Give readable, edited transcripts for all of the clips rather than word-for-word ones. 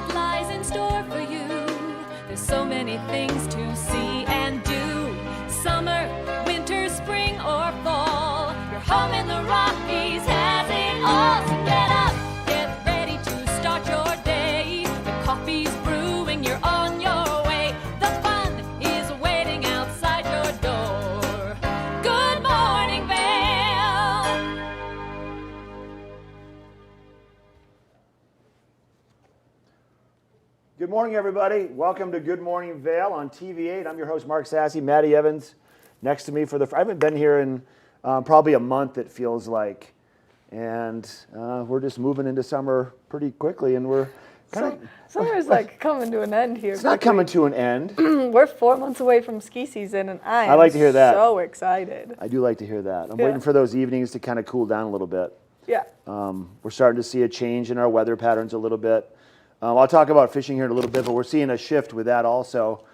what lies in store for you. There's so many things to see and do. Summer, winter, spring, or fall. Your home in the Rockies has it all. So get up, get ready to start your day. The coffee's brewing, you're on your way. The fun is waiting outside your door. Good morning, Vail. Good morning, everybody. Welcome to Good Morning Vail on TV8. I'm your host, Mark Sassi. Maddie Evans next to me I haven't been here in probably a month, it feels like. And we're just moving into summer pretty quickly, and we're kind of... Summer's like coming to an end here. It's not coming to an end. We're 4 months away from ski season, and I like to hear that. So excited. I do like to hear that. I'm waiting for those evenings to kind of cool down a little bit. Yeah. We're starting to see a change in our weather patterns a little bit. I'll talk about fishing here in a little bit, but we're seeing a shift with that also.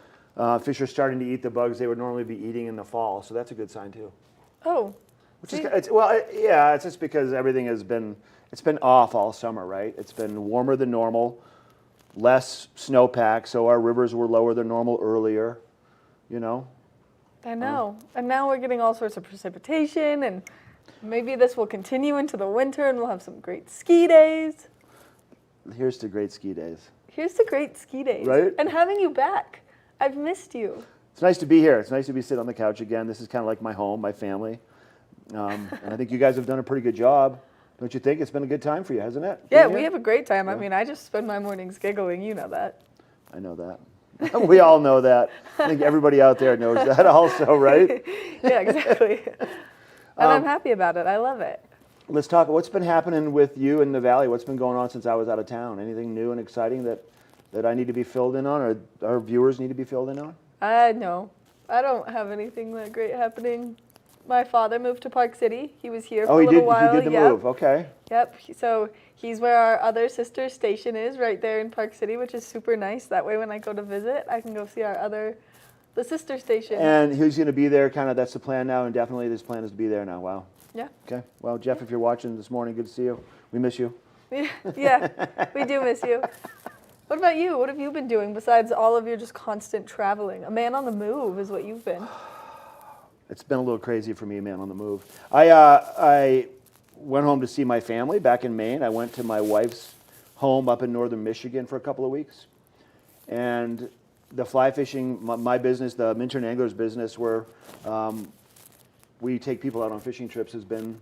Fish are starting to eat the bugs they would normally be eating in the fall, so that's a good sign too. Oh. It's just because everything it's been off all summer, right? It's been warmer than normal, less snowpack, so our rivers were lower than normal earlier, you know? I know. And now we're getting all sorts of precipitation, and maybe this will continue into the winter, and we'll have some great ski days. Here's to great ski days. Here's to great ski days. Right? And having you back. I've missed you. It's nice to be here. It's nice to be sitting on the couch again. This is kind of like my home, my family. And I think you guys have done a pretty good job. Don't you think? It's been a good time for you, hasn't it? Yeah, we have a great time. I mean, I just spend my mornings giggling. You know that. I know that. We all know that. I think everybody out there knows that also, right? Yeah, exactly. And I'm happy about it. I love it. Let's talk. What's been happening with you in the Valley? What's been going on since I was out of town? Anything new and exciting that I need to be filled in on, or our viewers need to be filled in on? No. I don't have anything that great happening. My father moved to Park City. He was here for a little while. He did the move. Okay. Yep. So he's where our other sister station is, right there in Park City, which is super nice. That way when I go to visit, I can go see the sister station. And who's going to be there? Kind of that's the plan now, and definitely this plan is to be there now. Wow. Yeah. Okay. Well, Jeff, if you're watching this morning, good to see you. We miss you. Yeah, we do miss you. What about you? What have you been doing besides all of your just constant traveling? A man on the move is what you've been. It's been a little crazy for me, man, on the move. I went home to see my family back in Maine. I went to my wife's home up in northern Michigan for a couple of weeks. And the fly fishing, my business, the Mtn Anglers business, where we take people out on fishing trips, has been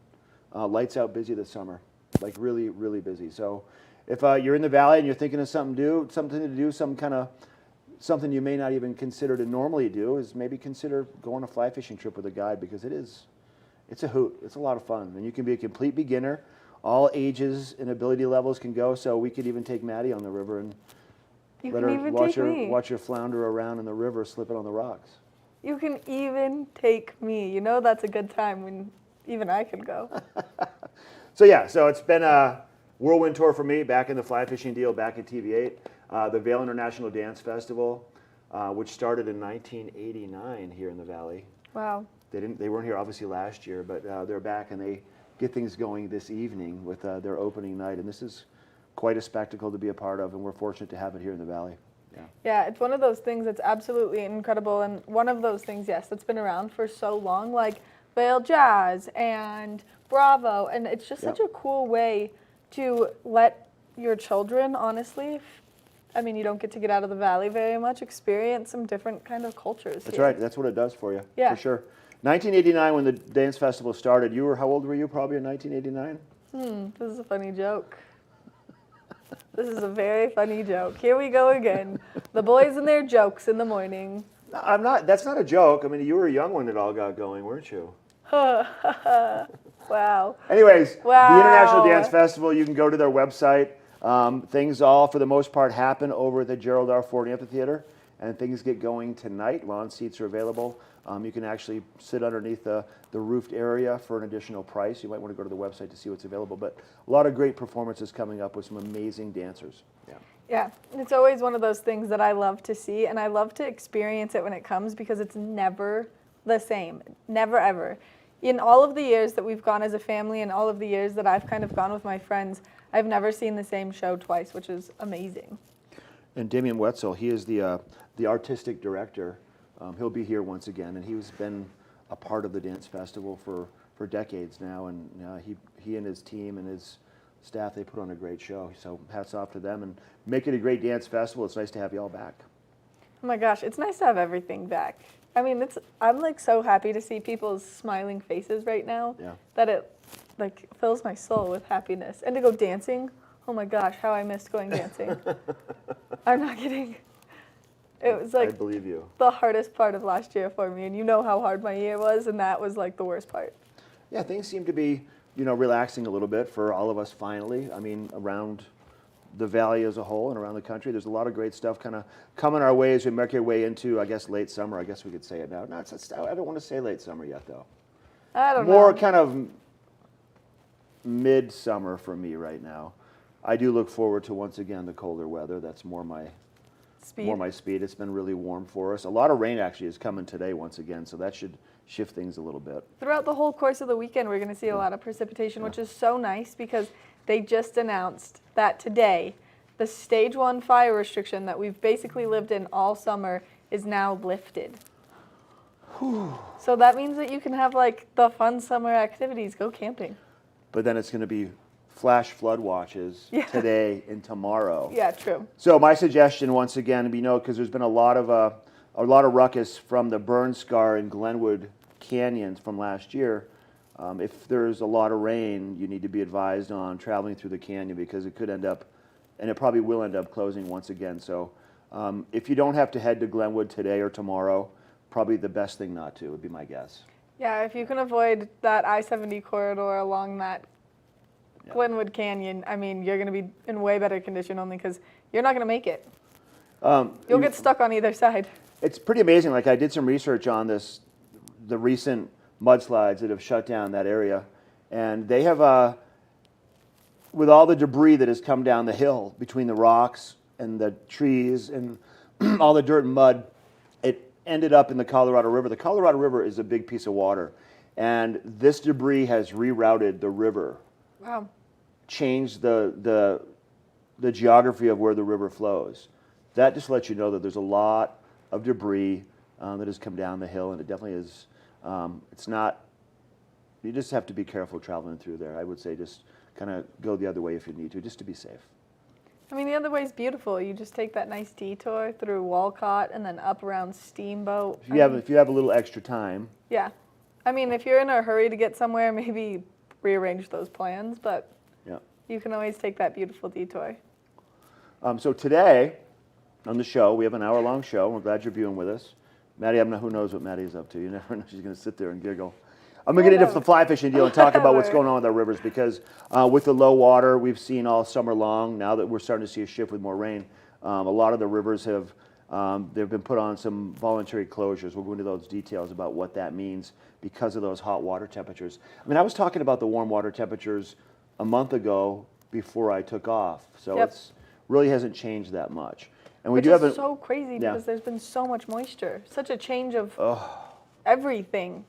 lights out busy this summer, like really, really busy. So if you're in the Valley and you're thinking of something to do, something you may not even consider to normally do, is maybe consider going on a fly fishing trip with a guide, because it's a hoot. It's a lot of fun, and you can be a complete beginner. All ages and ability levels can go. So we could even take Maddie on the river and let her watch her flounder around in the river, slipping on the rocks. You can even take me. You know that's a good time when even I can go. So it's been a whirlwind tour for me, back in the fly fishing deal, back at TV8. The Vail International Dance Festival, which started in 1989 here in the Valley. Wow. They weren't here obviously last year, but they're back, and they get things going this evening with their opening night. And this is quite a spectacle to be a part of, and we're fortunate to have it here in the Valley. Yeah, it's one of those things that's absolutely incredible, and one of those things, yes, that's been around for so long, like Vail Jazz and Bravo, and it's just such a cool way to let your children, honestly, you don't get to get out of the Valley very much, experience some different kind of cultures. That's right. That's what it does for you. Yeah. For sure. 1989, when the dance festival started, how old were you probably in 1989? This is a funny joke. This is a very funny joke. Here we go again. The boys and their jokes in the morning. I'm not. That's not a joke. I mean, you were a young when it all got going, weren't you? Wow. Anyways, the International Dance Festival, you can go to their website. Things all, for the most part, happen over at the Gerald R. Ford Amphitheater, and things get going tonight. Lawn seats are available. You can actually sit underneath the roofed area for an additional price. You might want to go to the website to see what's available. But a lot of great performances coming up with some amazing dancers. Yeah, it's always one of those things that I love to see, and I love to experience it when it comes, because it's never the same. Never, ever. In all of the years that we've gone as a family and all of the years that I've kind of gone with my friends, I've never seen the same show twice, which is amazing. And Damian Wetzel, he is the artistic director. He'll be here once again, and he's been a part of the dance festival for decades now. And he and his team and his staff, they put on a great show. So hats off to them and make it a great dance festival. It's nice to have you all back. Oh my gosh, it's nice to have everything back. I mean, I'm like so happy to see people's smiling faces right now that it like fills my soul with happiness. And to go dancing, oh my gosh, how I missed going dancing. I'm not kidding. It was like I believe you. The hardest part of last year for me, and you know how hard my year was, and that was like the worst part. Yeah, things seem to be, relaxing a little bit for all of us finally. I mean, around the valley as a whole and around the country, there's a lot of great stuff kind of coming our way as we make our way into, I guess, late summer. I guess we could say it now. No, I don't want to say late summer yet, though. I don't know. More kind of mid-summer for me right now. I do look forward to, once again, the colder weather. That's more my speed. It's been really warm for us. A lot of rain actually is coming today once again, so that should shift things a little bit. Throughout the whole course of the weekend, we're going to see a lot of precipitation, which is so nice because they just announced that today the stage 1 fire restriction that we've basically lived in all summer is now lifted. So that means that you can have like the fun summer activities, go camping. But then it's going to be flash flood watches today and tomorrow. Yeah, true. So my suggestion, once again, because there's been a lot of ruckus from the burn scar in Glenwood Canyons from last year. If there's a lot of rain, you need to be advised on traveling through the canyon because it could end up, and it probably will end up closing once again. So if you don't have to head to Glenwood today or tomorrow, probably the best thing not to would be my guess. Yeah, if you can avoid that I-70 corridor along that Glenwood Canyon, I mean, you're going to be in way better condition only because you're not going to make it. You'll get stuck on either side. It's pretty amazing. Like I did some research on the recent mudslides that have shut down that area, and they have, with all the debris that has come down the hill between the rocks and the trees and all the dirt and mud, it ended up in the Colorado River. The Colorado River is a big piece of water, and this debris has rerouted the river. Wow. Changed the geography of where the river flows. That just lets you know that there's a lot of debris that has come down the hill, and it definitely is. It's not. You just have to be careful traveling through there. I would say just kind of go the other way if you need to, just to be safe. I mean, the other way is beautiful. You just take that nice detour through Walcott and then up around Steamboat. If you have a little extra time. Yeah. I mean, if you're in a hurry to get somewhere, maybe rearrange those plans, but you can always take that beautiful detour. So today on the show, we have an hour-long show. We're glad you're viewing with us. Maddie, I don't know who knows what Maddie's up to. You never know. She's going to sit there and giggle. I'm going to get into the fly fishing deal and talk about what's going on with our rivers because with the low water we've seen all summer long, now that we're starting to see a shift with more rain, a lot of the rivers have they've been put on some voluntary closures. We'll go into those details about what that means because of those hot water temperatures. I mean, I was talking about the warm water temperatures a month ago before I took off, so it's really hasn't changed that much. And Which is so crazy because there's been so much moisture, such a change of everything.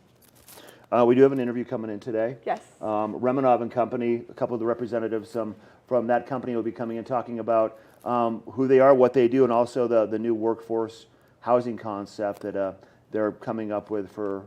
We do have an interview coming in today. Yes. Remonov and Company, a couple of the representatives from that company will be coming and talking about who they are, what they do, and also the new workforce housing concept that they're coming up with for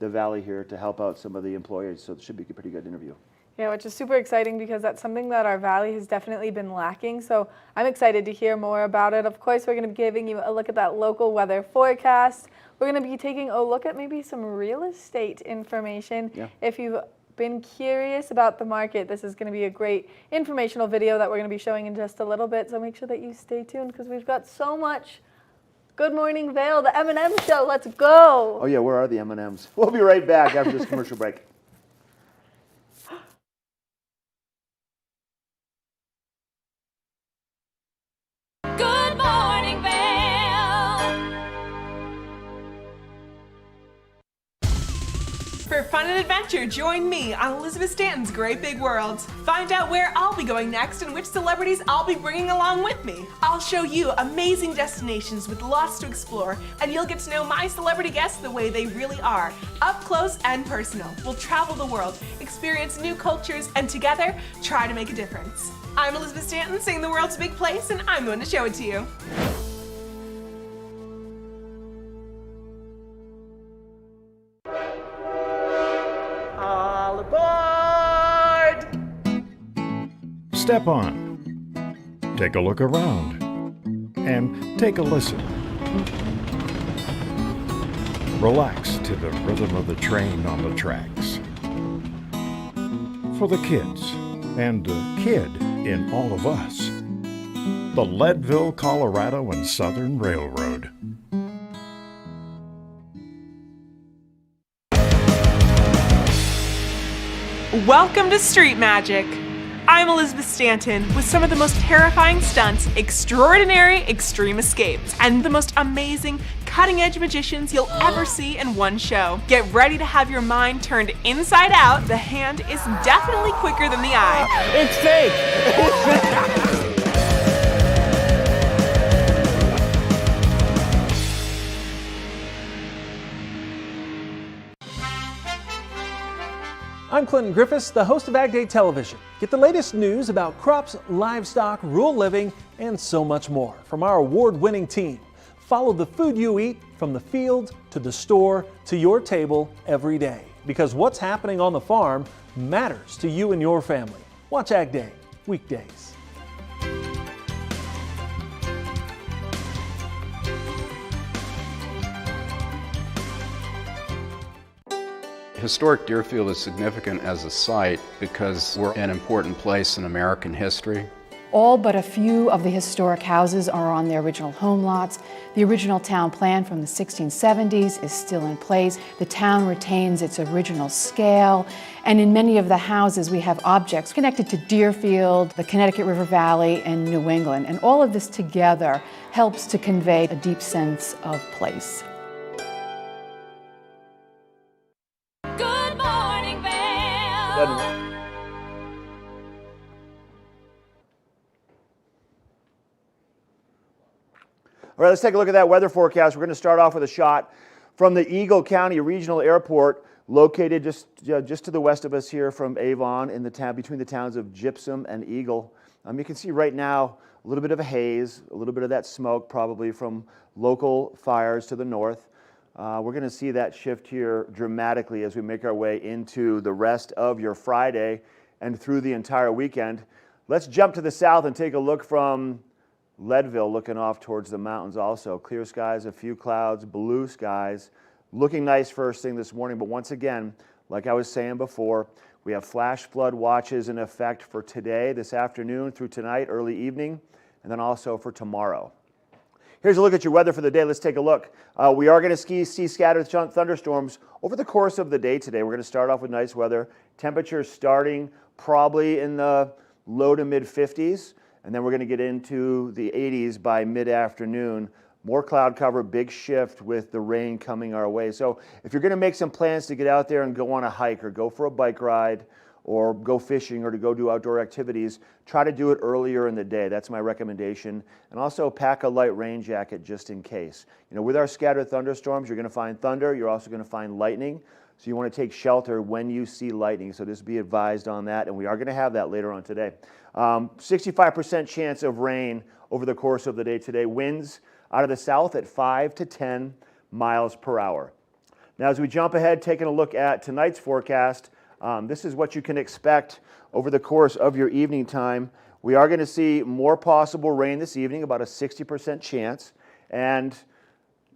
the Valley here to help out some of the employers. So it should be a pretty good interview. Yeah, which is super exciting because that's something that our Valley has definitely been lacking. So I'm excited to hear more about it. Of course, we're going to be giving you a look at that local weather forecast. We're going to be taking a look at maybe some real estate information. Yeah. If you've been curious about the market, this is going to be a great informational video that we're going to be showing in just a little bit. So make sure that you stay tuned because we've got so much. Good morning, Vail, the M&M show. Let's go. Oh, yeah, where are the M&Ms? We'll be right back after this commercial break. Good morning, Vail. For fun want an adventure? Join me on Elizabeth Stanton's Great Big World. Find out where I'll be going next and which celebrities I'll be bringing along with me. I'll show you amazing destinations with lots to explore, and you'll get to know my celebrity guests the way they really are, up close and personal. We'll travel the world, experience new cultures, and together, try to make a difference. I'm Elizabeth Stanton, saying the world's a big place, and I'm going to show it to you. All aboard! Step on. Take a look around. And take a listen. Relax to the rhythm of the train on the tracks. For the kids, and the kid in all of us, the Leadville, Colorado and Southern Railroad. Welcome to Street Magic. I'm Elizabeth Stanton with some of the most terrifying stunts, extraordinary extreme escapes, and the most amazing cutting-edge magicians you'll ever see in one show. Get ready to have your mind turned inside out. The hand is definitely quicker than the eye. It's fake! I'm Clinton Griffiths, the host of Ag Day Television. Get the latest news about crops, livestock, rural living, and so much more from our award-winning team. Follow the food you eat from the field to the store to your table every day. Because what's happening on the farm matters to you and your family. Watch Ag Day, weekdays. Historic Deerfield is significant as a site because we're an important place in American history. All but a few of the historic houses are on their original home lots. The original town plan from the 1670s is still in place. The town retains its original scale, and in many of the houses we have objects connected to Deerfield, the Connecticut River Valley, and New England. And all of this together helps to convey a deep sense of place. Good morning, Vail. All right, let's take a look at that weather forecast. We're going to start off with a shot from the Eagle County Regional Airport, located just to the west of us here from Avon, in the town between the towns of Gypsum and Eagle. You can see right now a little bit of a haze, a little bit of that smoke, probably from local fires to the north. We're going to see that shift here dramatically as we make our way into the rest of your Friday and through the entire weekend. Let's jump to the south and take a look from Leadville, looking off towards the mountains also. Clear skies, a few clouds, blue skies. Looking nice first thing this morning, but once again, like I was saying before, we have flash flood watches in effect for today, this afternoon through tonight, early evening, and then also for tomorrow. Here's a look at your weather for the day. Let's take a look. We are going to see scattered thunderstorms over the course of the day today. We're going to start off with nice weather. Temperatures starting probably in the low to mid 50s. And then we're going to get into the 80s by mid-afternoon. More cloud cover, big shift with the rain coming our way. So if you're going to make some plans to get out there and go on a hike or go for a bike ride or go fishing or to go do outdoor activities, try to do it earlier in the day. That's my recommendation. And also pack a light rain jacket just in case. You know, with our scattered thunderstorms, you're going to find thunder. You're also going to find lightning. So you want to take shelter when you see lightning. So just be advised on that. And we are going to have that later on today. 65% chance of rain over the course of the day today. Winds out of the south at 5 to 10 miles per hour. Now, as we jump ahead, taking a look at tonight's forecast, this is what you can expect over the course of your evening time. We are going to see more possible rain this evening, about a 60% chance, and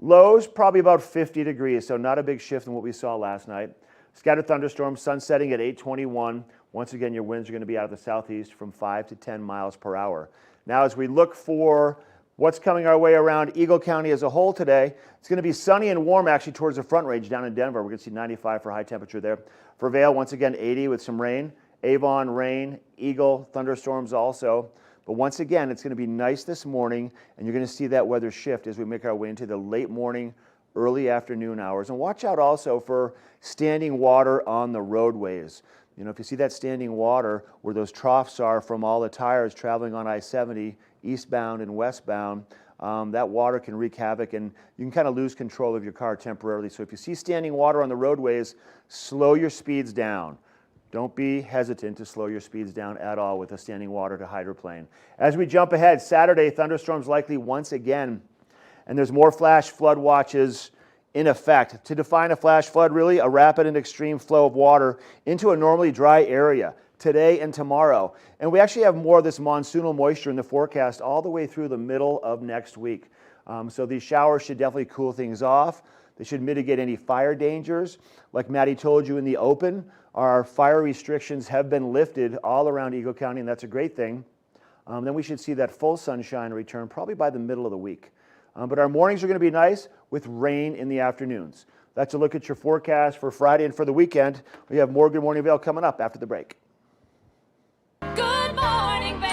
lows probably about 50 degrees, so not a big shift in what we saw last night. Scattered thunderstorms, sun setting at 8:21. Once again, your winds are going to be out of the southeast from 5 to 10 miles per hour. Now, as we look for what's coming our way around Eagle County as a whole today, it's going to be sunny and warm actually towards the Front Range down in Denver. We're going to see 95 for high temperature there. For Vail, once again, 80 with some rain. Avon, rain. Eagle, thunderstorms also. But once again, it's going to be nice this morning, and you're going to see that weather shift as we make our way into the late morning, early afternoon hours. And watch out also for standing water on the roadways. You know, if you see that standing water where those troughs are from all the tires traveling on I-70 eastbound and westbound, that water can wreak havoc and you can kind of lose control of your car temporarily. So if you see standing water on the roadways, slow your speeds down. Don't be hesitant to slow your speeds down at all with a standing water to hydroplane. As we jump ahead, Saturday, thunderstorms likely once again, and there's more flash flood watches in effect. To define a flash flood, really a rapid and extreme flow of water into a normally dry area today and tomorrow. And we actually have more of this monsoonal moisture in the forecast all the way through the middle of next week. So these showers should definitely cool things off. They should mitigate any fire dangers. Like Maddie told you in the open, our fire restrictions have been lifted all around Eagle County, and that's a great thing. Then we should see that full sunshine return probably by the middle of the week. But our mornings are going to be nice with rain in the afternoons. That's a look at your forecast for Friday and for the weekend. We have more Good Morning Vail coming up after the break. Good morning, Vail.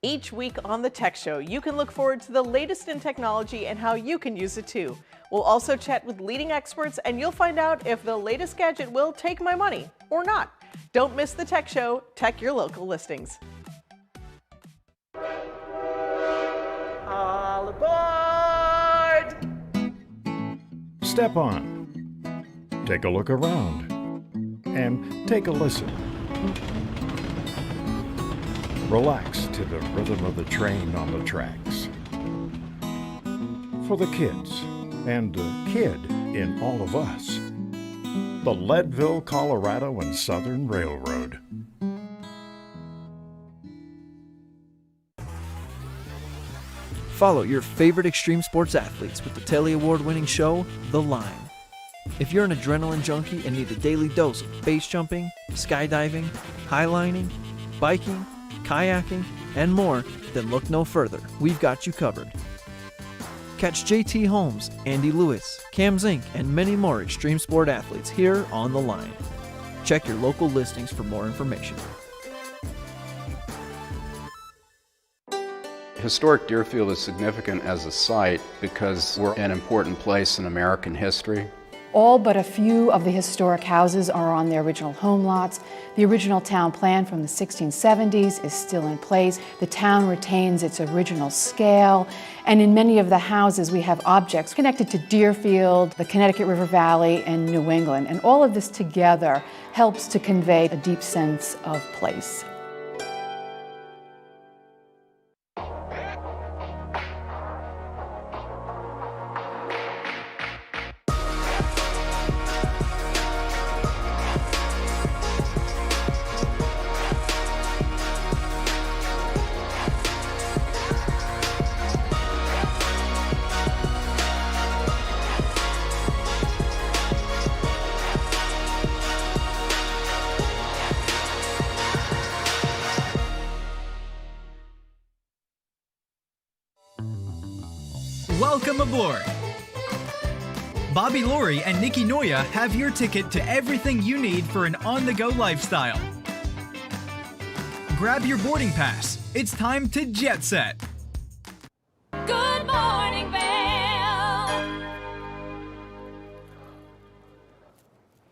Each week on the Tech Show, you can look forward to the latest in technology and how you can use it too. We'll also chat with leading experts and you'll find out if the latest gadget will take my money or not. Don't miss the Tech Show. Tech your local listings. All aboard! Step on. Take a look around. And take a listen. Relax to the rhythm of the train on the tracks. For the kids, and the kid in all of us. The Leadville, Colorado and Southern Railroad. Follow your favorite extreme sports athletes with the Telly Award-winning show, The Line. If you're an adrenaline junkie and need a daily dose of base jumping, skydiving, highlining, biking, kayaking, and more, then look no further. We've got you covered. Catch JT Holmes, Andy Lewis, Cam Zink, and many more extreme sport athletes here on The Line. Check your local listings for more information. Historic Deerfield is significant as a site because we're an important place in American history. All but a few of the historic houses are on their original home lots. The original town plan from the 1670s is still in place. The town retains its original scale, and in many of the houses we have objects connected to Deerfield, the Connecticut River Valley, and New England. And all of this together helps to convey a deep sense of place. Welcome aboard! Bobby Laurie and Nikki Noya have your ticket to everything you need for an on-the-go lifestyle. Grab your boarding pass. It's time to jet set. Good morning, Vail.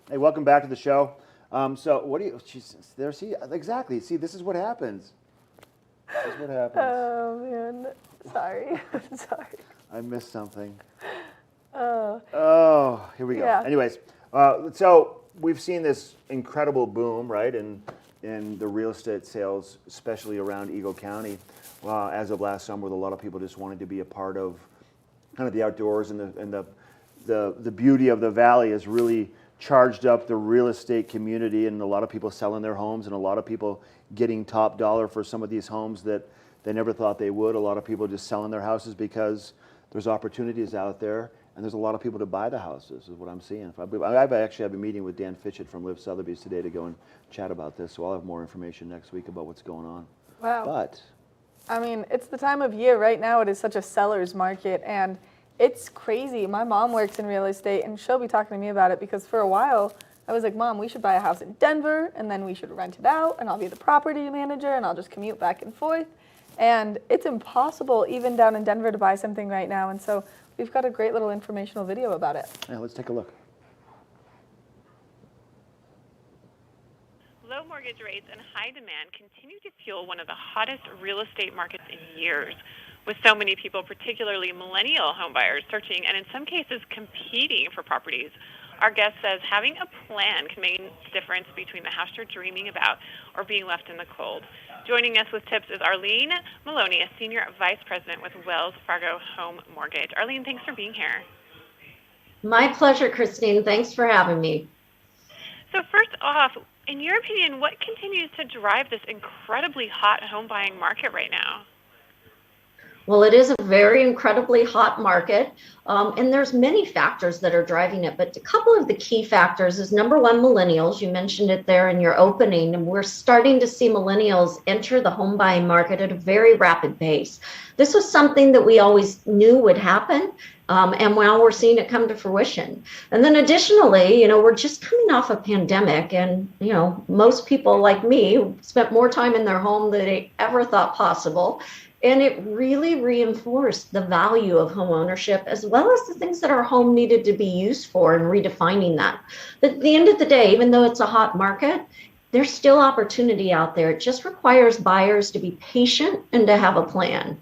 Hey, welcome back to the show. So what do you, there, see, exactly. See, this is what happens. This is what happens. Oh, man. Sorry. I'm sorry. I missed something. Oh. Oh, here we go. Yeah. Anyways, so we've seen this incredible boom, right, in the real estate sales, especially around Eagle County. As of last summer, a lot of people just wanted to be a part of kind of the outdoors, and the beauty of the valley has really charged up the real estate community, and a lot of people selling their homes, and a lot of people getting top dollar for some of these homes that they never thought they would. A lot of people just selling their houses because there's opportunities out there, and there's a lot of people to buy the houses, is what I'm seeing. I've actually have a meeting with Dan Fitchett from Live Sotheby's today to go and chat about this, so I'll have more information next week about what's going on. Wow. But I mean, it's the time of year right now. It is such a seller's market, and it's crazy. My mom works in real estate, and she'll be talking to me about it because for a while I was like, Mom, we should buy a house in Denver, and then we should rent it out, and I'll be the property manager, and I'll just commute back and forth. And it's impossible even down in Denver to buy something right now. And so we've got a great little informational video about it. Yeah, let's take a look. Low mortgage rates and high demand continue to fuel one of the hottest real estate markets in years, with so many people, particularly millennial homebuyers, searching and in some cases competing for properties. Our guest says having a plan can make a difference between the house you're dreaming about or being left in the cold. Joining us with tips is Arlene Maloney, a Senior Vice President with Wells Fargo Home Mortgage. Arlene, thanks for being here. My pleasure, Christine. Thanks for having me. So first off, in your opinion, what continues to drive this incredibly hot home buying market right now? Well, it is a very incredibly hot market, and there's many factors that are driving it. But a couple of the key factors is, number one, millennials. You mentioned it there in your opening, and we're starting to see millennials enter the home buying market at a very rapid pace. This was something that we always knew would happen, and now we're seeing it come to fruition. And then additionally, we're just coming off a pandemic, and, most people like me spent more time in their home than they ever thought possible. And it really reinforced the value of home ownership, as well as the things that our home needed to be used for, and redefining that. But at the end of the day, even though it's a hot market, there's still opportunity out there. It just requires buyers to be patient and to have a plan.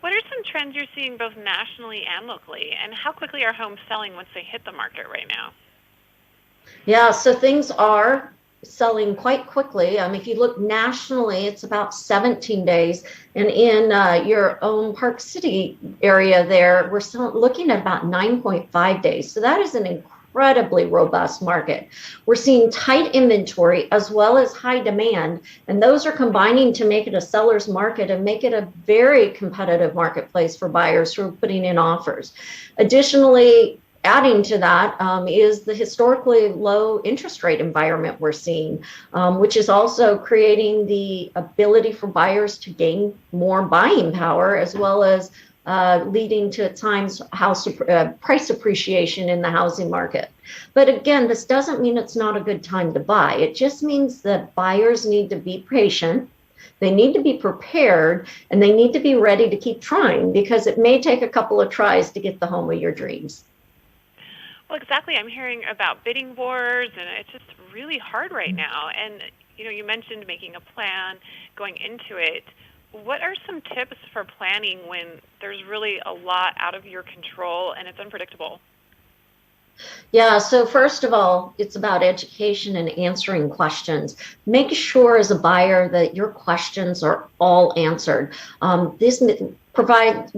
What are some trends you're seeing both nationally and locally, and how quickly are homes selling once they hit the market right now? Yeah, so things are selling quite quickly. If you look nationally, it's about 17 days. And in your own Park City area there, we're still looking at about 9.5 days. So that is an incredibly robust market. We're seeing tight inventory as well as high demand, and those are combining to make it a seller's market and make it a very competitive marketplace for buyers who are putting in offers. Additionally, adding to that is the historically low interest rate environment we're seeing, which is also creating the ability for buyers to gain more buying power, as well as leading to at times price appreciation in the housing market. But again, this doesn't mean it's not a good time to buy. It just means that buyers need to be patient. They need to be prepared, and they need to be ready to keep trying, because it may take a couple of tries to get the home of your dreams. Well, exactly. I'm hearing about bidding wars, and it's just really hard right now. And, you mentioned making a plan going into it. What are some tips for planning when there's really a lot out of your control and it's unpredictable? Yeah, so first of all, it's about education and answering questions. Make sure as a buyer that your questions are all answered.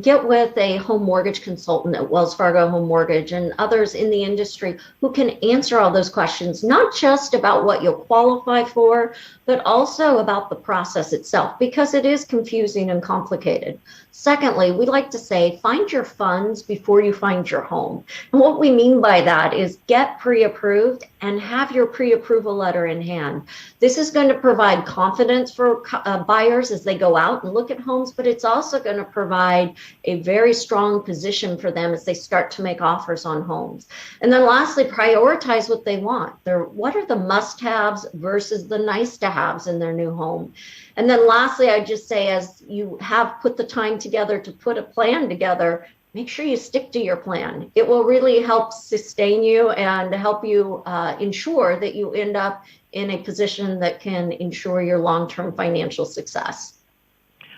Get with a home mortgage consultant at Wells Fargo Home Mortgage and others in the industry who can answer all those questions, not just about what you'll qualify for, but also about the process itself, because it is confusing and complicated. Secondly, we like to say, find your funds before you find your home. And what we mean by that is get pre-approved and have your pre-approval letter in hand. This is going to provide confidence for buyers as they go out and look at homes, but it's also going to provide a very strong position for them as they start to make offers on homes. And then lastly, prioritize what they want. What are the must-haves versus the nice-to-haves in their new home? And then lastly, I just say, as you have put the time together to put a plan together, make sure you stick to your plan. It will really help sustain you and help you ensure that you end up in a position that can ensure your long-term financial success.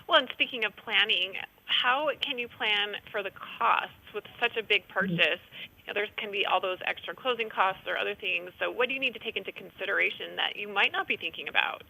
Well, and speaking of planning, how can you plan for the costs with such a big purchase? There can be all those extra closing costs or other things. So what do you need to take into consideration that you might not be thinking about?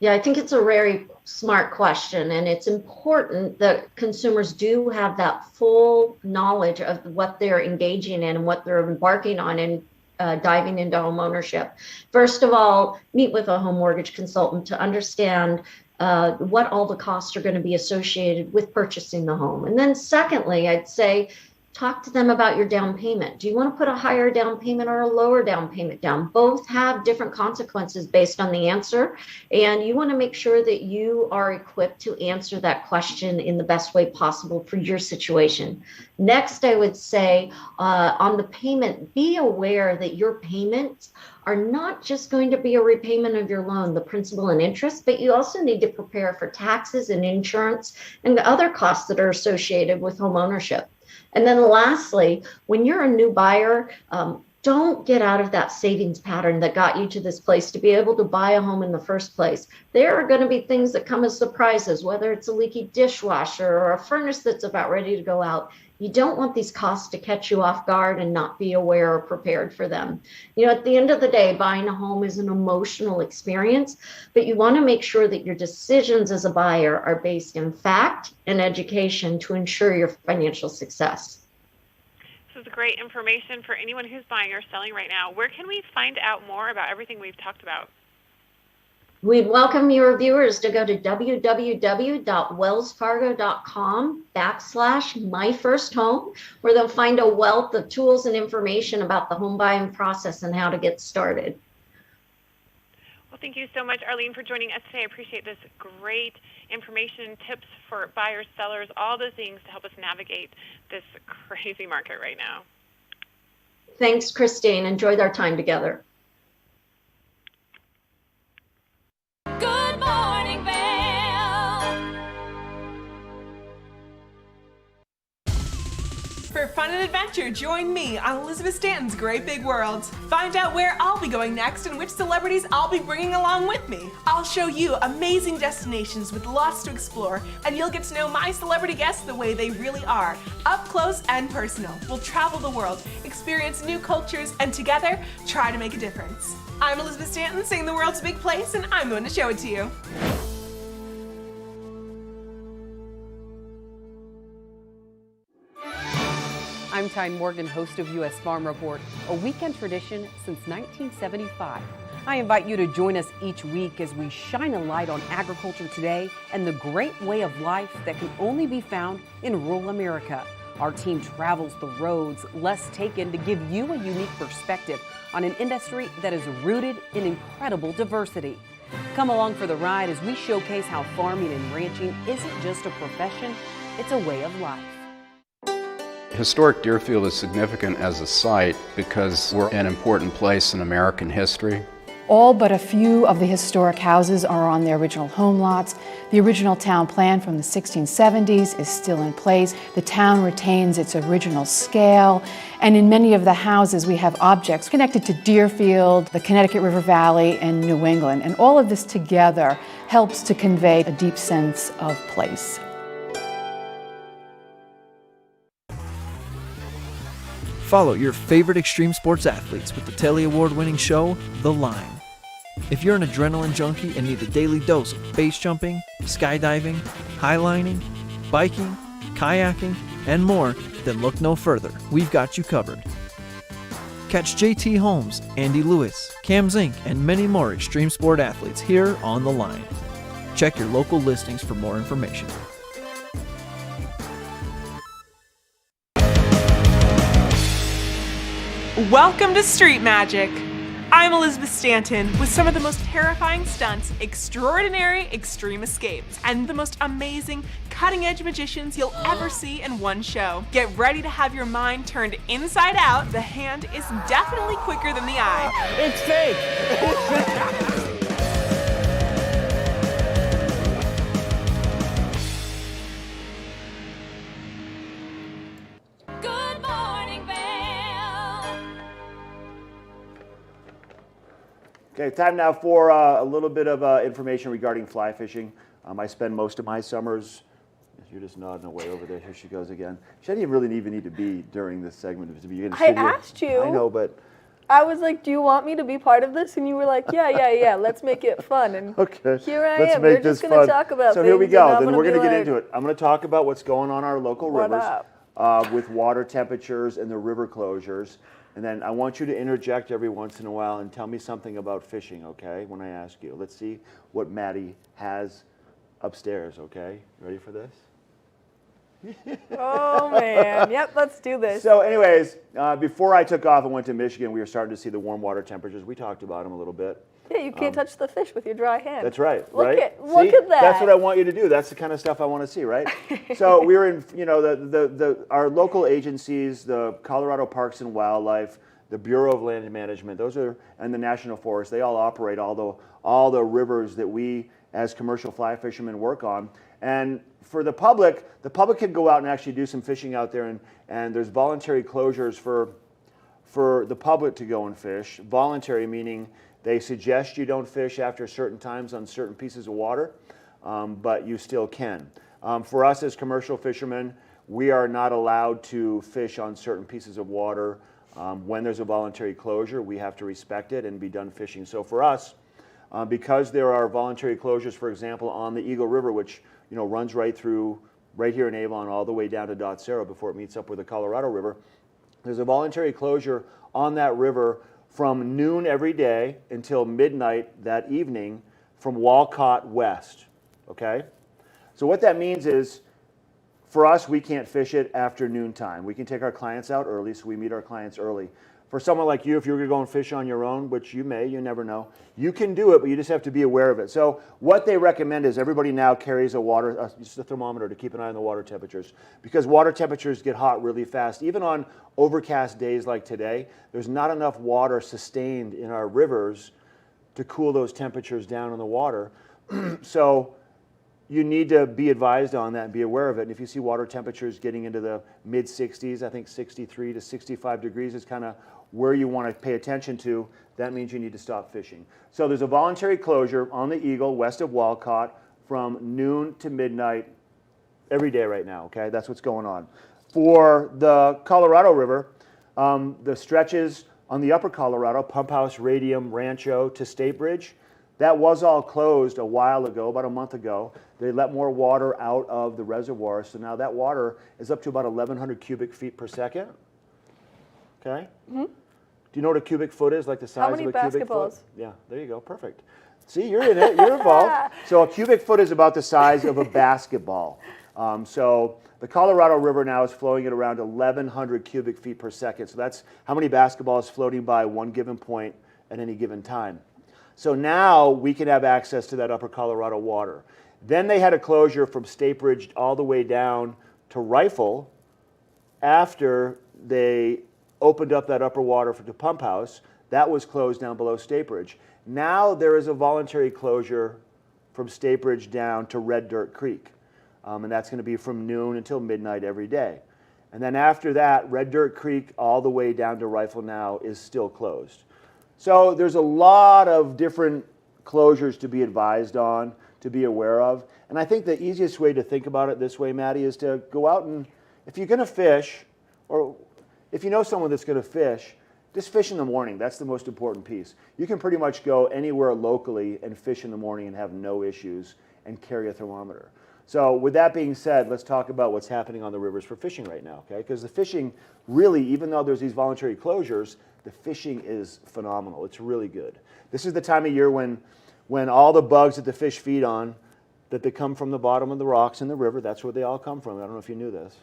Yeah, I think it's a very smart question, and it's important that consumers do have that full knowledge of what they're engaging in and what they're embarking on in diving into home ownership. First of all, meet with a home mortgage consultant to understand what all the costs are going to be associated with purchasing the home. And then secondly, I'd say talk to them about your down payment. Do you want to put a higher down payment or a lower down payment down? Both have different consequences based on the answer. And you want to make sure that you are equipped to answer that question in the best way possible for your situation. Next, I would say on the payment, be aware that your payments are not just going to be a repayment of your loan, the principal and interest, but you also need to prepare for taxes and insurance and other costs that are associated with home ownership. And then lastly, when you're a new buyer, don't get out of that savings pattern that got you to this place to be able to buy a home in the first place. There are going to be things that come as surprises, whether it's a leaky dishwasher or a furnace that's about ready to go out. You don't want these costs to catch you off guard and not be aware or prepared for them. You know, at the end of the day, buying a home is an emotional experience, but you want to make sure that your decisions as a buyer are based in fact and education to ensure your financial success. This is great information for anyone who's buying or selling right now. Where can we find out more about everything we've talked about? We'd welcome your viewers to go to www.wellsfargo.com/myfirsthome, where they'll find a wealth of tools and information about the home buying process and how to get started. Well, thank you so much, Arlene, for joining us today. I appreciate this great information, tips for buyers, sellers, all the things to help us navigate this crazy market right now. Thanks, Christine. Enjoyed our time together. Good morning, Vail. For fun and adventure, join me on Elizabeth Stanton's Great Big World. Find out where I'll be going next and which celebrities I'll be bringing along with me. I'll show you amazing destinations with lots to explore, and you'll get to know my celebrity guests the way they really are, up close and personal. We'll travel the world, experience new cultures, and together, try to make a difference. I'm Elizabeth Stanton, saying the world's a big place, and I'm going to show it to you. I'm Tyne Morgan, host of U.S. Farm Report, a weekend tradition since 1975. I invite you to join us each week as we shine a light on agriculture today and the great way of life that can only be found in rural America. Our team travels the roads less taken to give you a unique perspective on an industry that is rooted in incredible diversity. Come along for the ride as we showcase how farming and ranching isn't just a profession, it's a way of life. Historic Deerfield is significant as a site because we're an important place in American history. All but a few of the historic houses are on their original home lots. The original town plan from the 1670s is still in place. The town retains its original scale, and in many of the houses we have objects connected to Deerfield, the Connecticut River Valley, and New England. And all of this together helps to convey a deep sense of place. Follow your favorite extreme sports athletes with the Telly Award-winning show, The Line. If you're an adrenaline junkie and need a daily dose of base jumping, skydiving, highlining, biking, kayaking, and more, then look no further. We've got you covered. Catch JT Holmes, Andy Lewis, Cam Zink, and many more extreme sport athletes here on The Line. Check your local listings for more information. Welcome to Street Magic. I'm Elizabeth Stanton with some of the most terrifying stunts, extraordinary extreme escapes, and the most amazing cutting-edge magicians you'll ever see in one show. Get ready to have your mind turned inside out. The hand is definitely quicker than the eye. It's fake! It's fake! Okay, time now for a little bit of information regarding fly fishing. I spend most of my summers, you're just nodding away over there, here she goes again. She didn't really even need to be during this segment. I asked you. I know, but... I was like, do you want me to be part of this? And you were like, yeah, let's make it fun. And okay, here I let's am. make We're just this going to fun. talk about so things. Here we go, then we're going to get like, into it. I'm going to talk about what's going on our local what rivers up? With water temperatures and the river closures. And then I want you to interject every once in a while and tell me something about fishing, okay, when I ask you. Let's see what Maddie has upstairs, okay? Ready for this? Oh man, yep, let's do this. So anyways, before I took off and went to Michigan, we were starting to see the warm water temperatures. We talked about them a little bit. Yeah, you can't touch the fish with your dry hand. That's right. Look right? Look at that. That's what I want you to do. That's the kind of stuff I want to see, right? So we were in, our local agencies, the Colorado Parks and Wildlife, the Bureau of Land Management, and the National Forest. They all operate all the rivers that we, as commercial fly fishermen, work on. And for the public can go out and actually do some fishing out there, and there's voluntary closures for the public to go and fish. Voluntary meaning they suggest you don't fish after certain times on certain pieces of water, but you still can. For us as commercial fishermen, we are not allowed to fish on certain pieces of water. When there's a voluntary closure, we have to respect it and be done fishing. So for us, because there are voluntary closures, for example, on the Eagle River, which runs right here in Avon all the way down to Dotsero before it meets up with the Colorado River, there's a voluntary closure on that river from noon every day until midnight that evening from Walcott west, okay? So what that means is, for us, we can't fish it after noontime. We can take our clients out early, so we meet our clients early. For someone like you, if you're going to go and fish on your own, which you may, you never know, you can do it, but you just have to be aware of it. So what they recommend is everybody now carries just a thermometer to keep an eye on the water temperatures, because water temperatures get hot really fast. Even on overcast days like today, there's not enough water sustained in our rivers to cool those temperatures down in the water. So you need to be advised on that and be aware of it. And if you see water temperatures getting into the mid 60s, I think 63 to 65 degrees is kind of where you want to pay attention to. That means you need to stop fishing. So there's a voluntary closure on the Eagle west of Walcott from noon to midnight every day right now, okay? That's what's going on. For the Colorado River, the stretches on the upper Colorado, Pump House, Radium, Rancho to State Bridge, that was all closed a while ago, about a month ago. They let more water out of the reservoir, so now that water is up to about 1,100 cubic feet per second. Okay? Mm-hmm. Do you know what a cubic foot is, like the size of a cubic foot? Yeah, there you go, perfect. See, you're in it, you're involved. So a cubic foot is about the size of a basketball. So the Colorado River now is flowing at around 1,100 cubic feet per second. So that's how many basketballs floating by one given point at any given time. So now we can have access to that upper Colorado water. Then they had a closure from State Bridge all the way down to Rifle after they opened up that upper water for the Pump House. That was closed down below State Bridge. Now there is a voluntary closure from State Bridge down to Red Dirt Creek. And that's going to be from noon until midnight every day. And then after that, Red Dirt Creek all the way down to Rifle now is still closed. So there's a lot of different closures to be advised on, to be aware of. And I think the easiest way to think about it this way, Maddie, is to go out and, if you're going to fish, or if you know someone that's going to fish, just fish in the morning. That's the most important piece. You can pretty much go anywhere locally and fish in the morning and have no issues and carry a thermometer. So with that being said, let's talk about what's happening on the rivers for fishing right now, okay? Because the fishing really, even though there's these voluntary closures, the fishing is phenomenal. It's really good. This is the time of year when all the bugs that the fish feed on, that they come from the bottom of the rocks in the river, that's where they all come from. I don't know if you knew this.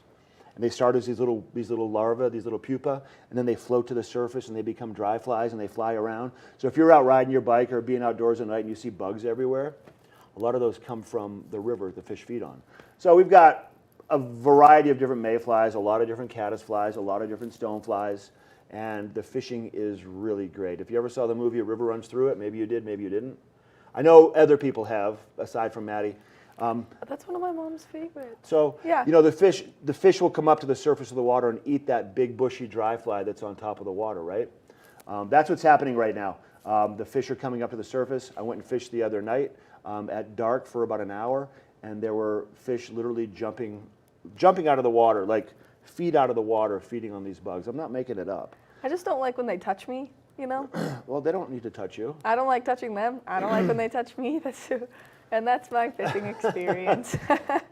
And they start as these little larvae, these little pupa, and then they float to the surface and they become dry flies and they fly around. So if you're out riding your bike or being outdoors at night and you see bugs everywhere, a lot of those come from the river the fish feed on. So we've got a variety of different mayflies, a lot of different caddisflies, a lot of different stoneflies, and the fishing is really great. If you ever saw the movie A River Runs Through It, maybe you did, maybe you didn't. I know other people have, aside from Maddie. That's one of my mom's favorites. So, yeah. You know, the fish will come up to the surface of the water and eat that big bushy dry fly that's on top of the water, right? That's what's happening right now. The fish are coming up to the surface. I went and fished the other night at dark for about an hour, and there were fish literally jumping out of the water, like feet out of the water, feeding on these bugs. I'm not making it up. I just don't like when they touch me, you know? Well, they don't need to touch you. I don't like touching them. I don't like when they touch me. And that's my fishing experience.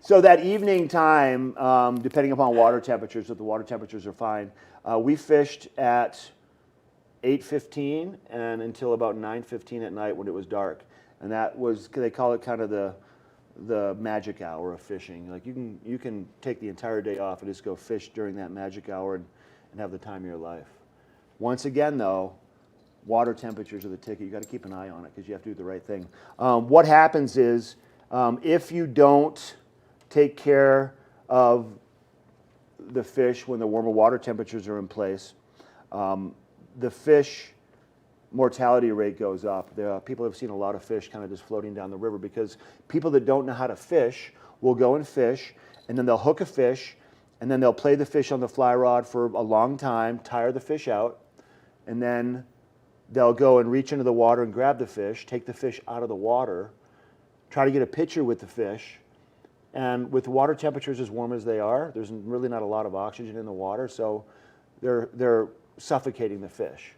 So that evening time, depending upon water temperatures, if the water temperatures are fine, we fished at 8:15 and until about 9:15 at night when it was dark. And that was, they call it kind of the the magic hour of fishing. Like you can take the entire day off and just go fish during that magic hour and have the time of your life. Once again, though, water temperatures are the ticket. You got to keep an eye on it because you have to do the right thing. What happens is if you don't take care of the fish when the warmer water temperatures are in place, the fish mortality rate goes up. People have seen a lot of fish kind of just floating down the river because people that don't know how to fish will go and fish, and then they'll hook a fish, and then they'll play the fish on the fly rod for a long time, tire the fish out, and then they'll go and reach into the water and grab the fish, take the fish out of the water, try to get a picture with the fish, and with water temperatures as warm as they are, there's really not a lot of oxygen in the water, so they're suffocating the fish.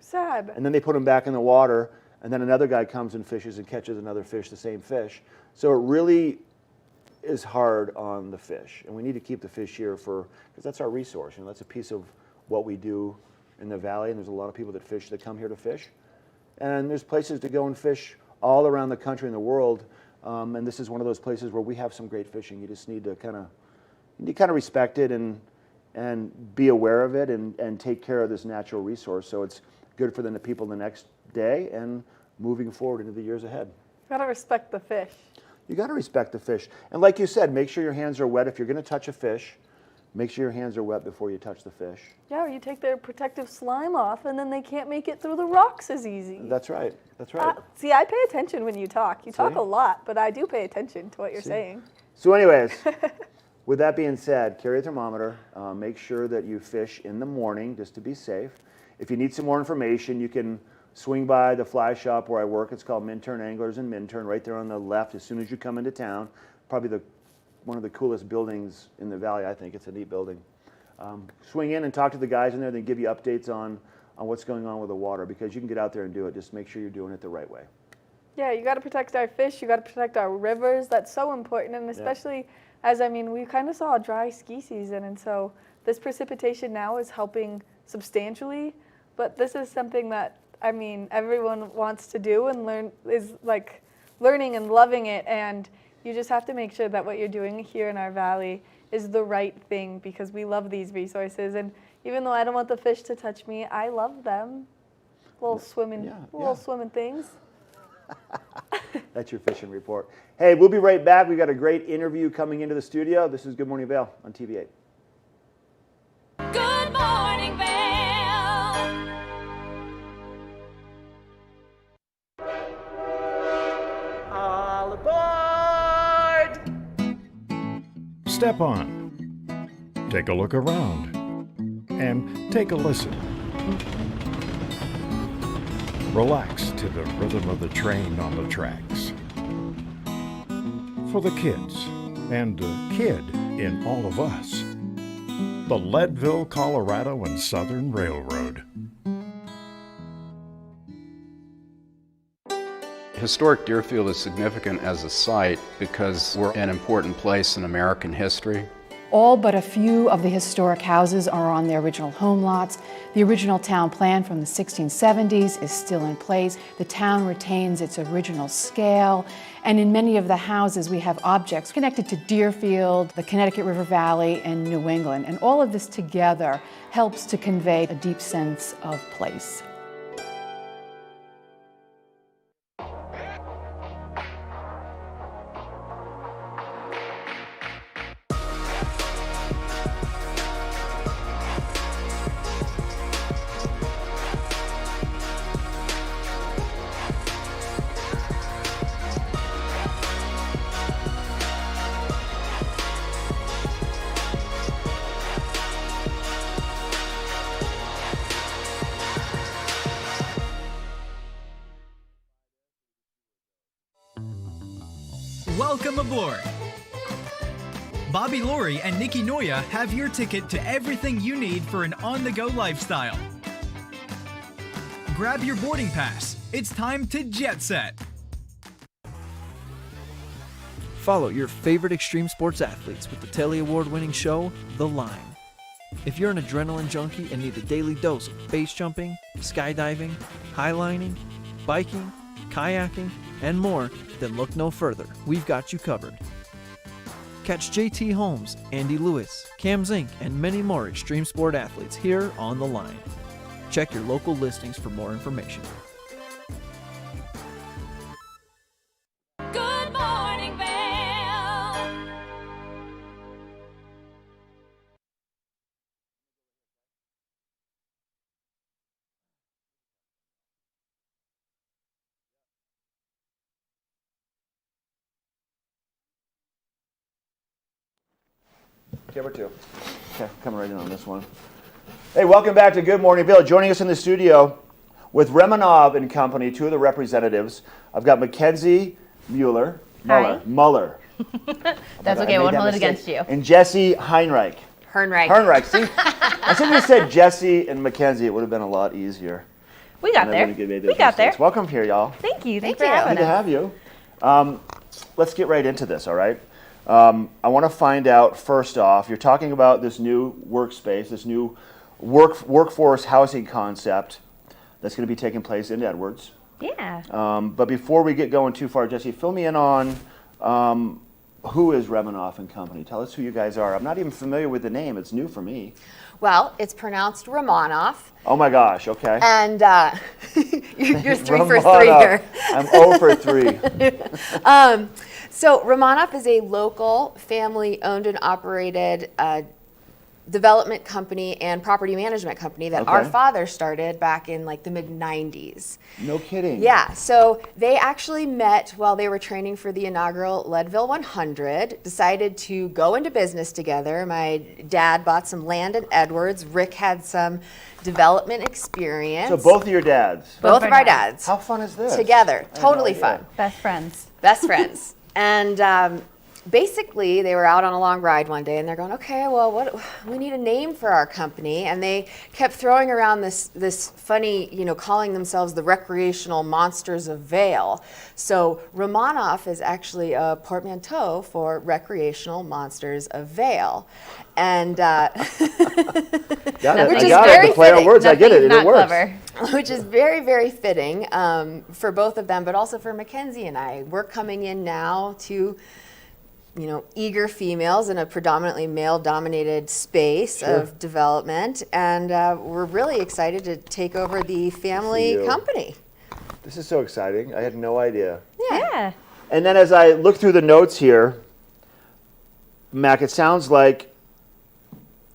Sad. And then they put them back in the water, and then another guy comes and fishes and catches another fish, the same fish. So it really is hard on the fish, and we need to keep the fish here because that's our resource. You know, that's a piece of what we do in the valley, and there's a lot of people that come here to fish. And there's places to go and fish all around the country and the world, and this is one of those places where we have some great fishing. You just need to kind of respect it and be aware of it and take care of this natural resource. So it's good for the people the next day and moving forward into the years ahead. You gotta respect the fish. You gotta respect the fish. And like you said, make sure your hands are wet. If you're gonna touch a fish, make sure your hands are wet before you touch the fish. Yeah, or you take their protective slime off and then they can't make it through the rocks as easy. That's right, that's right. See, I pay attention when you talk. You talk a lot, but I do pay attention to what you're saying. So anyways, with that being said, carry a thermometer. Make sure that you fish in the morning just to be safe. If you need some more information, you can swing by the fly shop where I work. It's called Minturn Anglers in Minturn, right there on the left as soon as you come into town. Probably one of the coolest buildings in the valley, I think. It's a neat building. Swing in and talk to the guys in there. They give you updates on what's going on with the water because you can get out there and do it. Just make sure you're doing it the right way. Yeah, you got to protect our fish. You got to protect our rivers. That's so important, and especially we kind of saw a dry ski season, and so this precipitation now is helping substantially. But this is something that, everyone wants to do and learning and loving it. And you just have to make sure that what you're doing here in our valley is the right thing because we love these resources. And even though I don't want the fish to touch me, I love them. Little swimming things. That's your fishing report. Hey, we'll be right back. We've got a great interview coming into the studio. This is Good Morning Vail on TV8. Good morning, Vail. All aboard! Step on. Take a look around. And take a listen. Relax to the rhythm of the train on the tracks. For the kids and the kid in all of us. The Leadville, Colorado and Southern Railroad. Historic Deerfield is significant as a site because we're an important place in American history. All but a few of the historic houses are on their original home lots. The original town plan from the 1670s is still in place. The town retains its original scale, and in many of the houses we have objects connected to Deerfield, the Connecticut River Valley, and New England. And all of this together helps to convey a deep sense of place. Welcome aboard! Bobby Laurie and Nikki Noya have your ticket to everything you need for an on-the-go lifestyle. Grab your boarding pass. It's time to jet set. Follow your favorite extreme sports athletes with the Telly Award-winning show, The Line. If you're an adrenaline junkie and need a daily dose of base jumping, skydiving, highlining, biking, kayaking, and more, then look no further. We've got you covered. Catch JT Holmes, Andy Lewis, Cam Zink, and many more extreme sport athletes here on The Line. Check your local listings for more information. Good morning, Vail. Camera 2. Okay, coming right in on this one. Hey, welcome back to Good Morning Vail. Joining us in the studio with Remonov and Company, two of the representatives. I've got Mackenzie Muller. Muller. That's okay, I won't hold it against you. And Jesse Heinreich. Heinreich. See, I think you said Jesse and Mackenzie, it would have been a lot easier. We got there. We got there. Welcome here, y'all. Thank you. Thanks for having us. Good to have you. Let's get right into this, all right? I want to find out, first off, you're talking about this new workspace, this new workforce housing concept that's going to be taking place in Edwards. Yeah. But before we get going too far, Jesse, fill me in on who is Remonov and Company. Tell us who you guys are. I'm not even familiar with the name. It's new for me. Well, it's pronounced Remonov. Oh my gosh, okay. And you're 3 for 3 here. I'm 0 for 3. So Remonov is a local family-owned and operated development company and property management company that our father started back in like the mid-90s. No kidding. Yeah, so they actually met while they were training for the inaugural Leadville 100, decided to go into business together. My dad bought some land in Edwards. Rick had some development experience. So both of your dads? Both of our dads. How fun is this? Together. Totally fun. Best friends. Best friends. And basically, they were out on a long ride one day, and they're going, okay, well, we need a name for our company. And they kept throwing around this funny, calling themselves the Recreational Monsters of Vail. So Remonov is actually a portmanteau for Recreational Monsters of Vail. And which is very fitting. Words, I get it. It works. Clever. Which is very, very fitting for both of them, but also for Mackenzie and I. We're coming in now to eager females in a predominantly male-dominated space of development, and we're really excited to take over the family company. This is so exciting. I had no idea. Yeah. And then as I look through the notes here, Mac, it sounds like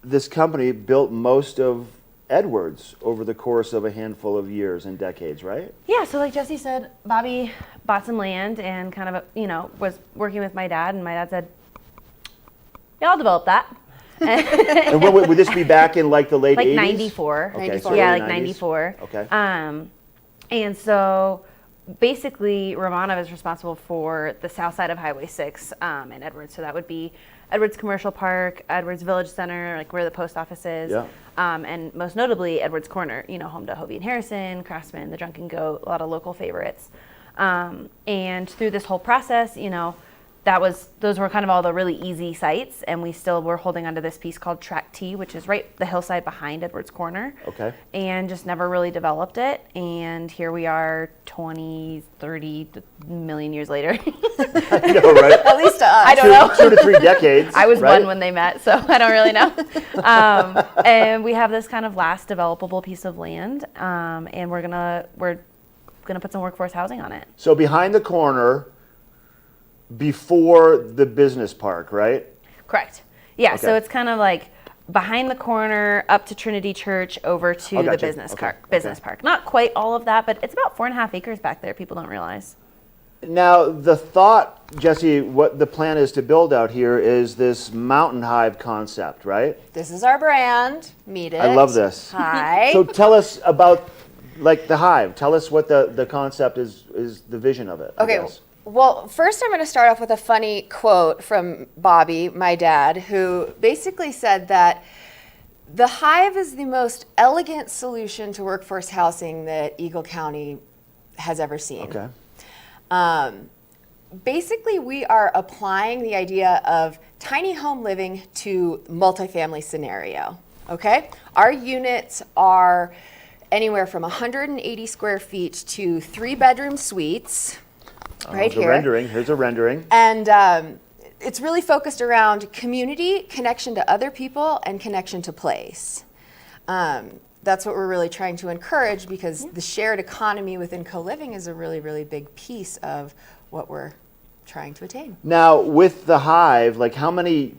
this company built most of Edwards over the course of a handful of years and decades, right? Yeah, so like Jesse said, Bobby bought some land and kind of, was working with my dad, and my dad said, yeah, I'll develop that. And would this be back in like the late 80s? Like 94. Okay, 94. So Yeah, early like 90s. 94. Okay. And so basically Remonov is responsible for the south side of Highway 6 in Edwards. So that would be Edwards Commercial Park, Edwards Village Center, like where the post office is. Yeah. And most notably Edwards Corner, home to Hovey and Harrison, Craftsman, the Drunken Goat, a lot of local favorites. And through this whole process, those were kind of all the really easy sites, and we still were holding onto this piece called Track T, which is right the hillside behind Edwards Corner. Okay. And just never really developed it, and here we are 20, 30 million years later. I know, right? At least to us. I don't know. 2 to 3 decades. I was right? 1 when they met, so I don't really know. And we have this kind of last developable piece of land, and we're gonna put some workforce housing on it. So behind the corner, before the business park, right? Correct. Yeah, Okay. so it's kind of like behind the corner, up to Trinity Church, over to the business park. Not quite all of that, but it's about 4.5 acres back there. People don't realize. Now, the thought, Jesse, what the plan is to build out here is this Mtn Hive concept, right? This is our brand. Meet it. I love this. Hi. So tell us about, like, the Hive. Tell us what the concept is the vision of it. I Okay. guess. Well, first I'm going to start off with a funny quote from Bobby, my dad, who basically said that the Hive is the most elegant solution to workforce housing that Eagle County has ever seen. Okay. Basically, we are applying the idea of tiny home living to multifamily scenario, okay? Our units are anywhere from 180 square feet to 3-bedroom suites. Right here. Rendering. Here's a rendering. And it's really focused around community, connection to other people, and connection to place. That's what we're really trying to encourage, because the shared economy within co-living is a really, really big piece of what we're trying to attain. Now, with the Hive, like how many,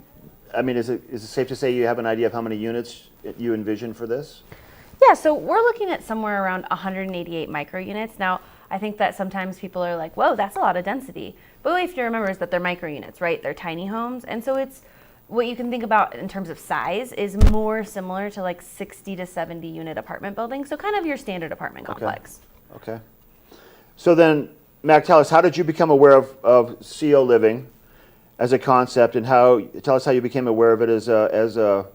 I mean, is it safe to say you have an idea of how many units you envision for this? Yeah, so we're looking at somewhere around 188 micro units. Now, I think that sometimes people are like, whoa, that's a lot of density. But what you have to remember is that they're micro units, right? They're tiny homes. And so it's, what you can think about in terms of size is more similar to like 60 to 70 unit apartment buildings. So kind of your standard apartment complex. Okay. So then, Mac, tell us, how did you become aware of CO living as a concept, and tell us how you became aware of it as a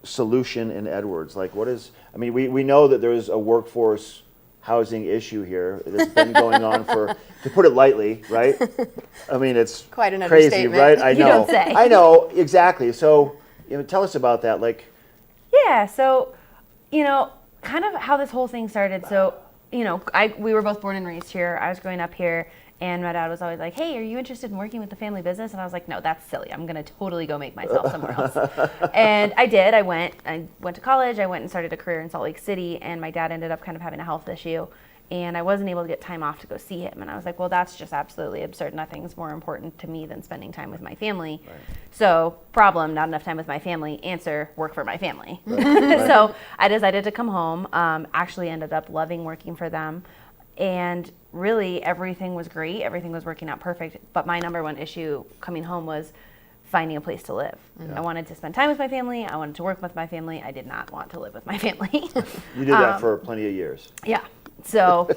solution in Edwards? Like, what is, I mean, we know that there's a workforce housing issue here that's been going on for, to put it lightly, right? I mean, it's quite an crazy, understatement. right? I know. You don't say. I know, exactly. So, tell us about that. Like, yeah, so, kind of how this whole thing started. So, we were both born and raised here. I was growing up here, and my dad was always like, hey, are you interested in working with the family business? And I was like, no, that's silly. I'm going to totally go make myself somewhere else. And I did. I went to college. I went and started a career in Salt Lake City, and my dad ended up kind of having a health issue, and I wasn't able to get time off to go see him. And I was like, well, that's just absolutely absurd. Nothing's more important to me than spending time with my family. Right. So problem, not enough time with my family. Answer, work for my family. Right. So I decided to come home. Actually ended up loving working for them. And really everything was great. Everything was working out perfect. But my number one issue coming home was finding a place to live. I wanted to spend time with my family. I wanted to work with my family. I did not want to live with my family. You did that for plenty of years. Yeah. So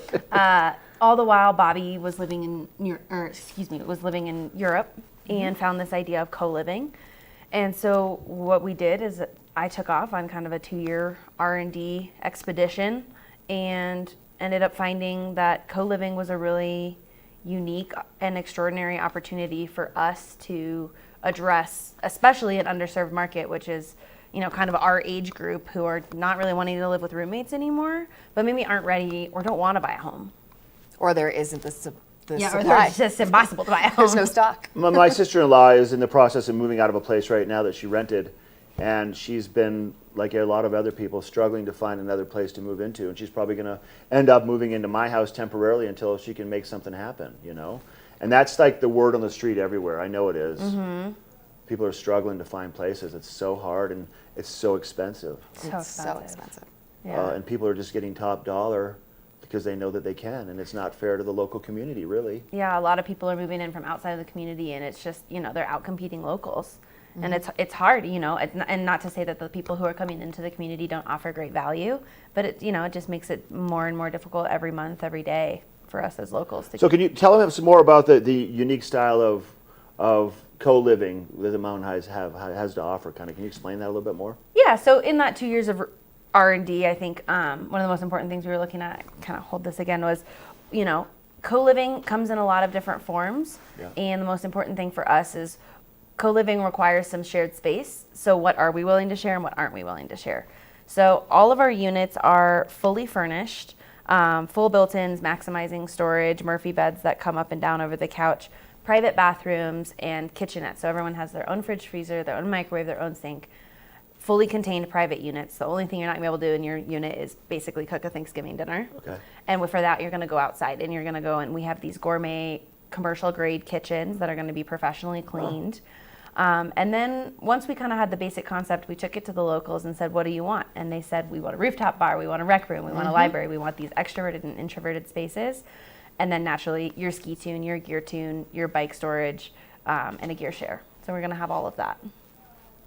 all the while, Bobby was living in Europe and found this idea of co-living. And so what we did is I took off on kind of a 2-year R&D expedition and ended up finding that co-living was a really unique and extraordinary opportunity for us to address, especially an underserved market, which is, kind of our age group who are not really wanting to live with roommates anymore, but maybe aren't ready or don't want to buy a home. Or there isn't the Yeah, supply. or it's just impossible to buy a home. There's no stock. My sister-in-law is in the process of moving out of a place right now that she rented, and she's been, like a lot of other people, struggling to find another place to move into, and she's probably going to end up moving into my house temporarily until she can make something happen, And that's like the word on the street everywhere. I know it is. Mm-hmm. People are struggling to find places. It's so hard and it's so expensive. So expensive. Yeah. And people are just getting top dollar because they know that they can, and it's not fair to the local community, really. Yeah, a lot of people are moving in from outside of the community, and it's just, they're out competing locals. Mm-hmm. And it's hard, and not to say that the people who are coming into the community don't offer great value, but it just makes it more and more difficult every month, every day for us as locals. So can you tell them some more about the unique style of co-living that the Mtn Hive has to offer? Can you explain that a little bit more? Yeah, so in that 2 years of R&D, I think one of the most important things we were looking at, kind of hold this again, was, co-living comes in a lot of different forms. Yeah. And the most important thing for us is co-living requires some shared space. So what are we willing to share and what aren't we willing to share? So all of our units are fully furnished, full built-ins, maximizing storage, Murphy beds that come up and down over the couch, private bathrooms, and kitchenettes. So everyone has their own fridge, freezer, their own microwave, their own sink. Fully contained private units. The only thing you're not going to be able to do in your unit is basically cook a Thanksgiving dinner. Okay. And for that, you're going to go outside, and you're going to go, and we have these gourmet commercial grade kitchens that are going to be professionally cleaned. And then once we kind of had the basic concept, we took it to the locals and said, what do you want? And they said, we want a rooftop bar, we want a rec room, we want a library, we want these extroverted and introverted spaces. And then naturally, your ski tune, your gear tune, your bike storage, and a gear share. So we're going to have all of that.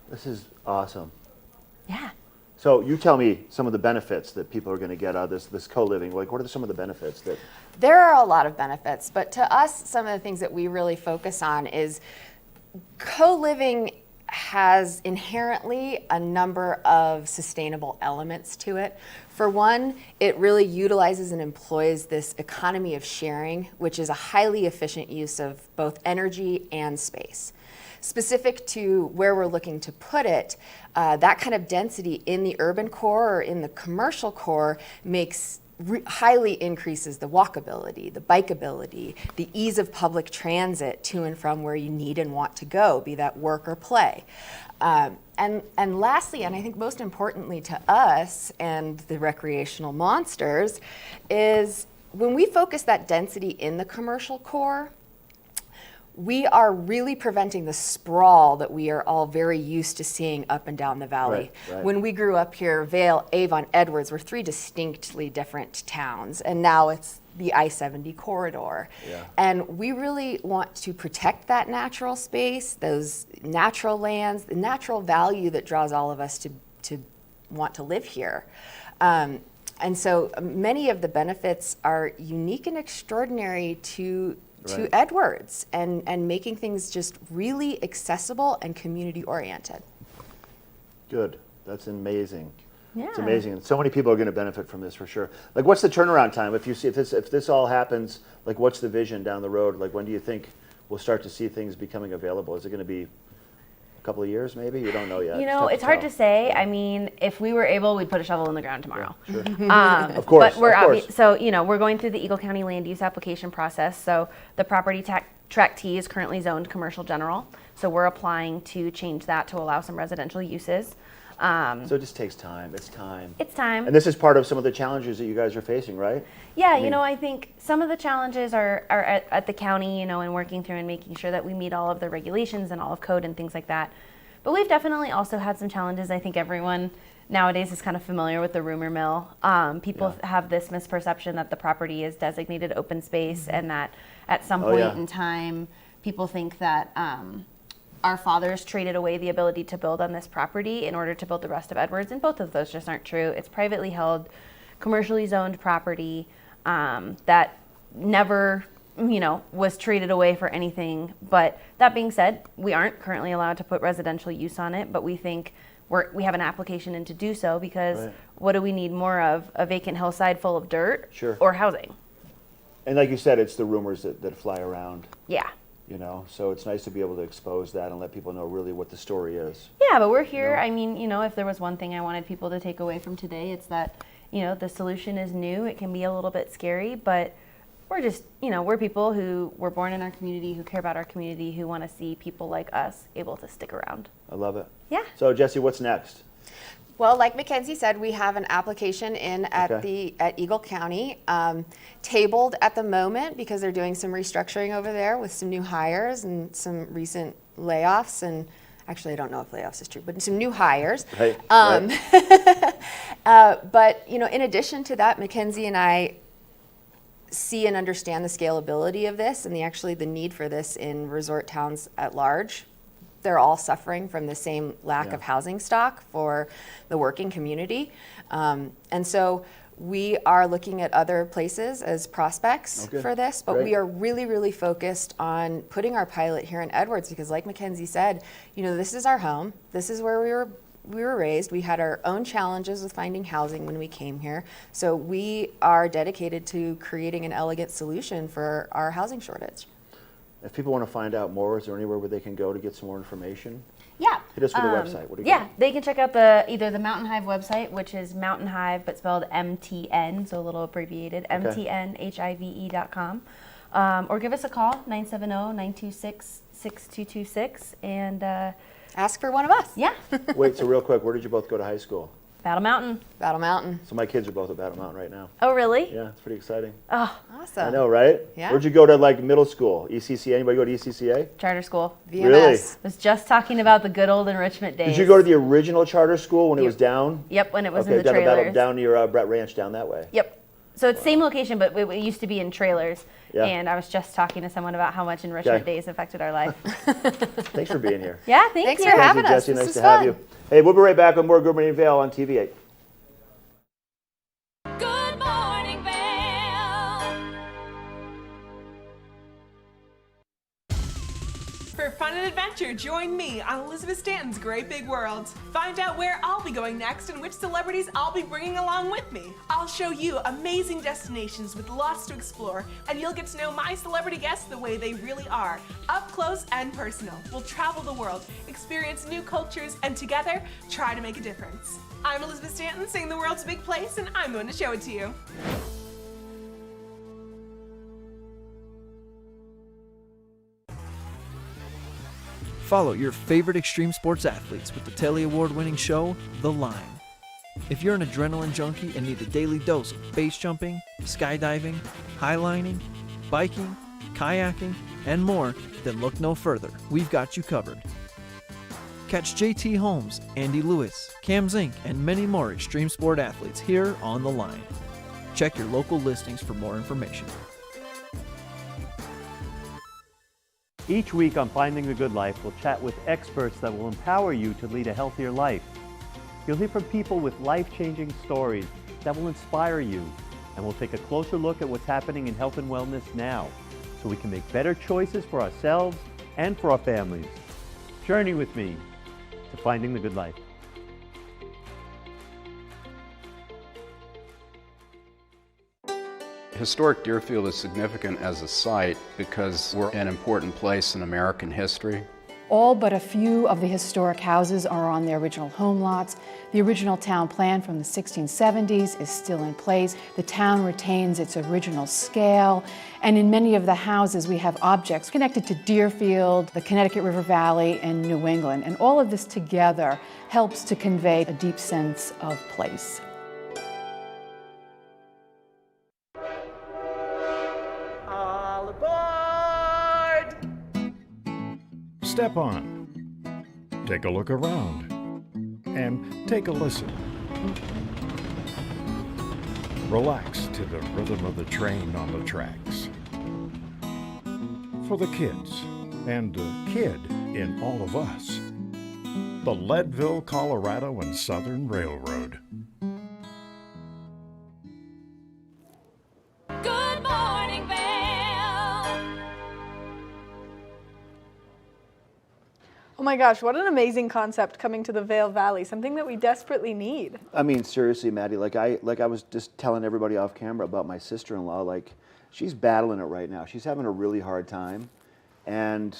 This is awesome. Yeah. So you tell me some of the benefits that people are going to get out of this co-living. Like, what are some of the benefits that? There are a lot of benefits, but to us, some of the things that we really focus on is co-living has inherently a number of sustainable elements to it. For one, it really utilizes and employs this economy of sharing, which is a highly efficient use of both energy and space. Specific to where we're looking to put it, that kind of density in the urban core or in the commercial core highly increases the walkability, the bikeability, the ease of public transit to and from where you need and want to go, be that work or play. And lastly, and I think most importantly to us and the recreational monsters, is when we focus that density in the commercial core, we are really preventing the sprawl that we are all very used to seeing up and down the valley. Right. When we grew up here, Vail, Avon, Edwards were three distinctly different towns, and now it's the I-70 corridor. Yeah. And we really want to protect that natural space, those natural lands, the natural value that draws all of us to want to live here. And so many of the benefits are unique and extraordinary to Edwards and making things just really accessible and community oriented. Good. That's amazing. Yeah. It's amazing. And so many people are going to benefit from this for sure. Like, what's the turnaround time? If this all happens, like, what's the vision down the road? Like, when do you think we'll start to see things becoming available? Is it going to be a couple of years maybe? You don't know yet. You know, it's hard to say. I mean, if we were able, we'd put a shovel in the ground tomorrow. Yeah, sure. Of course. But we're of course. So, you know, we're going through the Eagle County land use application process. So the property tract T is currently zoned commercial general. So we're applying to change that to allow some residential uses. So it just takes time. It's time. It's time. And this is part of some of the challenges that you guys are facing, right? Yeah, you know, I think some of the challenges are at the county, you know, and working through and making sure that we meet all of the regulations and all of code and things like that. But we've definitely also had some challenges. I think everyone nowadays is kind of familiar with the rumor mill. People have this misperception that the property is designated open space and that at some point in time, people think that our fathers traded away the ability to build on this property in order to build the rest of Edwards, and both of those just aren't true. It's privately held, commercially zoned property that never, you know, was traded away for anything. But that being said, we aren't currently allowed to put residential use on it, but we think we have an application in to do so because what do we need more of? A vacant hillside full of dirt or housing? And like you said, it's the rumors that fly around. Yeah. You know, so it's nice to be able to expose that and let people know really what the story is. Yeah, but we're here. I mean, you know, if there was one thing I wanted people to take away from today, it's that, you know, the solution is new. It can be a little bit scary, but we're just, you know, we're people who were born in our community, who care about our community, who want to see people like us able to stick around. I love it. Yeah. So Jesse, what's next? Well, like Mackenzie said, we have an application in at Eagle County, tabled at the moment because they're doing some restructuring over there with some new hires and some recent layoffs. And actually, I don't know if layoffs is true, but some new hires. Right. But you know, in addition to that, Mackenzie and I see and understand the scalability of this and the need for this in resort towns at large. They're all suffering from the same lack of housing stock for the working community. And so we are looking at other places as prospects for this, but we are really, really focused on putting our pilot here in Edwards because like Mackenzie said, you know, this is our home. This is where we were raised. We had our own challenges with finding housing when we came here. So we are dedicated to creating an elegant solution for our housing shortage. If people want to find out more, is there anywhere where they can go to get some more information? Yeah. Hit us with the website. What do you got? They can check out either the Mtn Hive website, which is Mtn Hive, but spelled MTN, so a little abbreviated, mtnhive.com. Or give us a call, 970-926-6226, and ask for one of us. Yeah. Wait, so real quick, where did you both go to high school? Battle Mountain. Battle Mountain. So my kids are both at Battle Mountain right now. Oh, really? Yeah, it's pretty exciting. Oh, awesome. I know, right? Yeah. Where'd you go to, like, middle school? ECCA? Anybody go to ECCA? Charter school. VMS. Really? Was just talking about the good old enrichment days. Did you go to the original charter school when it was down? Yep, when it was in the down trailers. down near Brett Ranch down that way. Yep. So it's same location, but it used to be in trailers. Yeah. And I was just talking to someone about how much enrichment days affected our life. Thanks for being here. Yeah, thanks for having us. Jesse, This nice is to have fun. you. Hey, we'll be right back with more Good Morning Vail on TV8. Good morning, Vail. For fun and adventure, join me on Elizabeth Stanton's Great Big World. Find out where I'll be going next and which celebrities I'll be bringing along with me. I'll show you amazing destinations with lots to explore, and you'll get to know my celebrity guests the way they really are, up close and personal. We'll travel the world, experience new cultures, and together, try to make a difference. I'm Elizabeth Stanton, saying the world's a big place, and I'm going to show it to you. Follow your favorite extreme sports athletes with the Telly Award-winning show, The Line. If you're an adrenaline junkie and need a daily dose of base jumping, skydiving, highlining, biking, kayaking, and more, then look no further. We've got you covered. Catch JT Holmes, Andy Lewis, Cam Zink, and many more extreme sport athletes here on The Line. Check your local listings for more information. Each week on Finding the Good Life, we'll chat with experts that will empower you to lead a healthier life. You'll hear from people with life-changing stories that will inspire you, and we'll take a closer look at what's happening in health and wellness now, so we can make better choices for ourselves and for our families. Journey with me to Finding the Good Life. Historic Deerfield is significant as a site because we're an important place in American history. All but a few of the historic houses are on their original home lots. The original town plan from the 1670s is still in place. The town retains its original scale, and in many of the houses we have objects connected to Deerfield, the Connecticut River Valley, and New England. And all of this together helps to convey a deep sense of place. All aboard! Step on, take a look around, and take a listen. Relax to the rhythm of the train on the tracks. For the kids, and a kid in all of us, the Leadville, Colorado and Southern Railroad. Good morning, Vail. Oh my gosh, what an amazing concept coming to the Vail Valley, something that we desperately need. I mean, seriously, Maddie, like I was just telling everybody off camera about my sister-in-law, like she's battling it right now. She's having a really hard time. And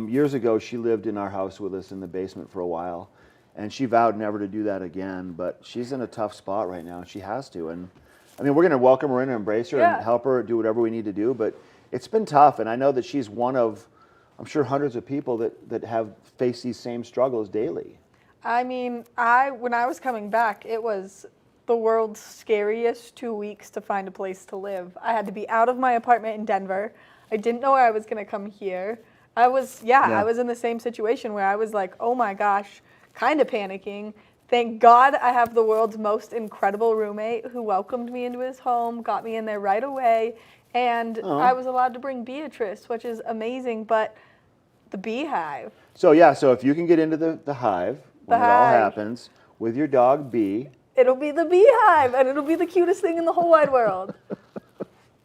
years ago, she lived in our house with us in the basement for a while. And she vowed never to do that again. But she's in a tough spot right now. She has to. And I mean, we're going to welcome her in and embrace her and help her do whatever we need to do. But it's been tough. And I know that she's one of, I'm sure, hundreds of people that have faced these same struggles daily. I mean, when I was coming back, it was the world's scariest 2 weeks to find a place to live. I had to be out of my apartment in Denver. I didn't know I was going to come here. I was in the same situation where I was like, oh my gosh, kind of panicking. Thank God I have the world's most incredible roommate who welcomed me into his home, got me in there right away, and I was allowed to bring Beatrice, which is amazing, but the beehive. So yeah, so if you can get into the hive when it all happens with your dog Bee. It'll be the beehive, and it'll be the cutest thing in the whole wide world.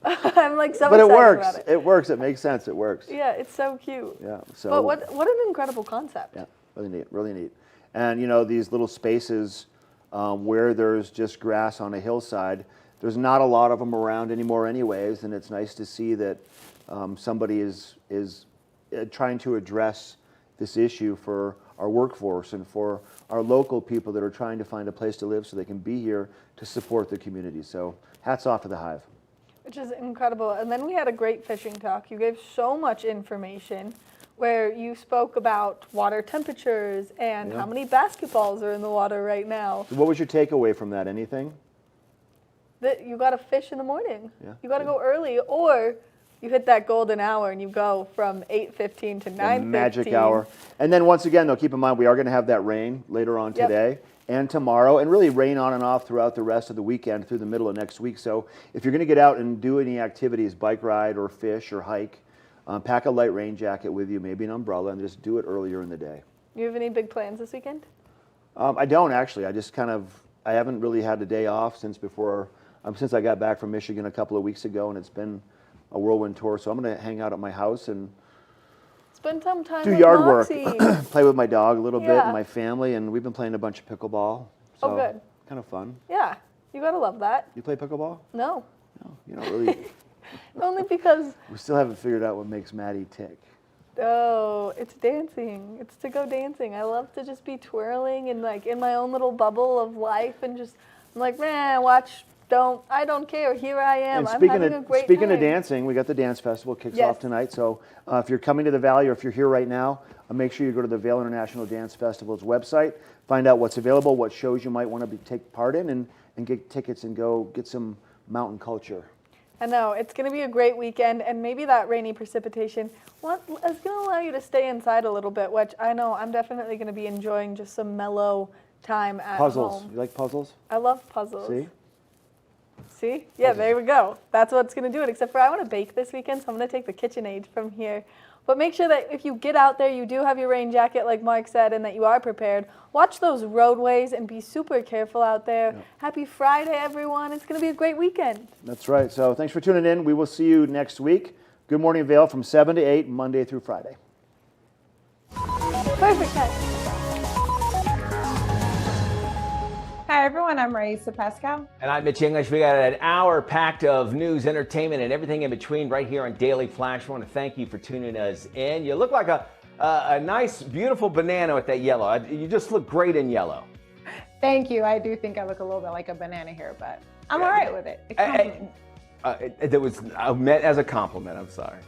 I'm like so excited about it. It works. It makes sense. It works. Yeah, it's so cute. Yeah. So. But what an incredible concept. Yeah, really neat. Really neat. And you know, these little spaces where there's just grass on a hillside, there's not a lot of them around anymore, anyways. And it's nice to see that somebody is trying to address this issue for our workforce and for our local people that are trying to find a place to live so they can be here to support the community. So hats off to the Hive. Which is incredible. And then we had a great fishing talk. You gave so much information where you spoke about water temperatures and how many basketballs are in the water right now. What was your takeaway from that? Anything? That you got to fish in the morning. Yeah. You got to go early, or you hit that golden hour and you go from 8:15 to 9:15. Magic hour. And then once again, though, keep in mind we are going to have that rain later on today and tomorrow, and really rain on and off throughout the rest of the weekend through the middle of next week. So if you're going to get out and do any activities, bike ride or fish or hike, pack a light rain jacket with you, maybe an umbrella, and just do it earlier in the day. You have any big plans this weekend? I don't actually. I just I haven't really had a day off since I got back from Michigan a couple of weeks ago, and it's been a whirlwind tour. So I'm going to hang out at my house and spend some time Do with yard Moxie. work, play with my dog a little bit Yeah. and my family, and we've been playing a bunch of pickleball. So Oh, good. Kind of fun. Yeah, you gotta love that. You play pickleball? No, You don't really. only because, We still haven't figured out what makes Maddie tick. oh, it's dancing. It's to go dancing. I love to just be twirling and like in my own little bubble of life and just, I'm like, man, I don't care. Here I am. And I'm speaking having a great speaking time. of dancing, we got the dance festival kicks Yes. off tonight. So if you're coming to the Valley or if you're here right now, make sure you go to the Vail International Dance Festival's website, find out what's available, what shows you might want to take part in, and get tickets and go get some mountain culture. I know, it's going to be a great weekend, and maybe that rainy precipitation is going to allow you to stay inside a little bit, which I know I'm definitely going to be enjoying just some mellow time at Puzzles. home. You like puzzles? I love puzzles. See? See? Yeah, there we go. That's what's going to do it, except for I want to bake this weekend, so I'm going to take the KitchenAid from here. But make sure that if you get out there, you do have your rain jacket, like Mark said, and that you are prepared. Watch those roadways and be super careful out there. Yeah. Happy Friday, everyone. It's going to be a great weekend. That's right. So thanks for tuning in. We will see you next week. Good Morning Vail from 7 to 8, Monday through Friday. Perfect time. Hi everyone, I'm Raisa Pascal. And I'm Mitch English. We got an hour packed of news, entertainment, and everything in between right here on Daily Flash. I want to thank you for tuning us in. You look like a nice, beautiful banana with that yellow. You just look great in yellow. Thank you. I do think I look a little bit like a banana here, but I'm all right with it. It was meant as a compliment. I'm sorry.